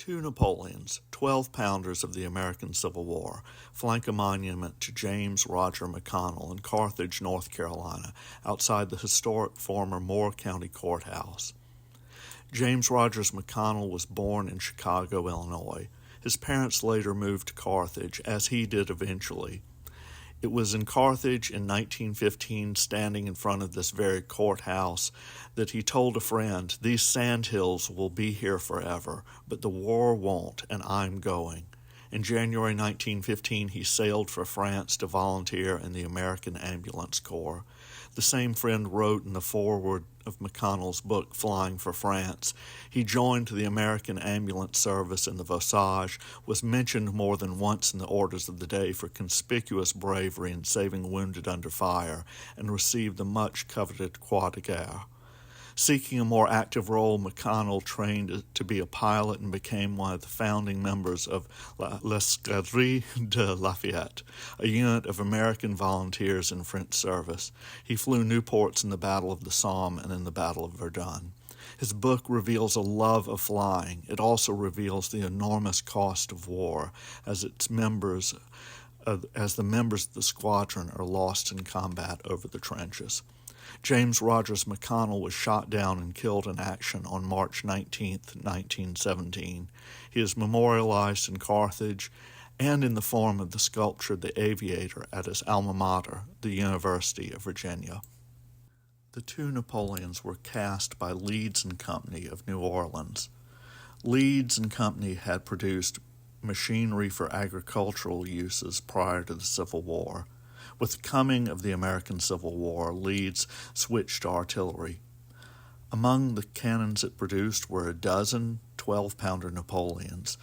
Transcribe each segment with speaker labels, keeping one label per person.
Speaker 1: Two Napoleons, 12-pounders of the American Civil War, flank a monument to James Roger McConnell in Carthage, North Carolina, outside the historic former Moore County Courthouse. James Rogers McConnell was born in Chicago, Illinois. His parents later moved to Carthage, as he did eventually. It was in Carthage in 1915, standing in front of this very courthouse, that he told a friend, "These sandhills will be here forever, but the war won't, and I'm going." In January 1915, he sailed for France to volunteer in the American Ambulance Corps. The same friend wrote in the foreword of McConnell's book, Flying for France. He joined the American Ambulance Service in the Vosage, was mentioned more than once in the orders of the day for conspicuous bravery in saving wounded under fire, and received the much-coveted Croix de Guerre. Seeking a more active role, McConnell trained to be a pilot and became one of the founding members of L'Escadrille de Lafayette, a unit of American volunteers in French service. He flew Nieuports in the Battle of the Somme and in the Battle of Verdun. His book reveals a love of flying. It also reveals the enormous cost of war, as the members of the squadron are lost in combat over the trenches. James Rogers McConnell was shot down and killed in action on March 19, 1917. He is memorialized in Carthage and in the form of the sculpture The Aviator at his alma mater, the University of Virginia. The Two Napoleons were cast by Leeds and Company of New Orleans. Leeds and Company had produced machinery for agricultural uses prior to the Civil War. With the coming of the American Civil War, Leeds switched to artillery. Among the cannons it produced were a dozen 12-pounder Napoleons,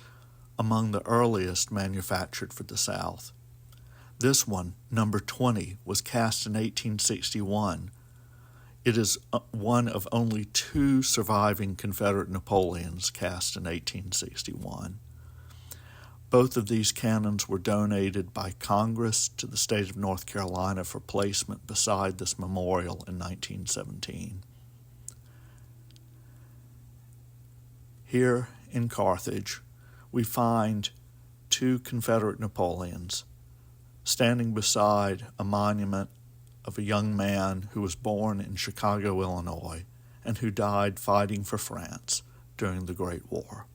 Speaker 1: among the earliest manufactured for the South. This one, number 20, was cast in 1861. It is one of only two surviving Confederate Napoleons cast in 1861. Both of these cannons were donated by Congress to the state of North Carolina for placement beside this memorial in 1917. Here in Carthage, we find two Confederate Napoleons standing beside a monument of a young man who was born in Chicago, Illinois, and who died fighting for France during the Great War.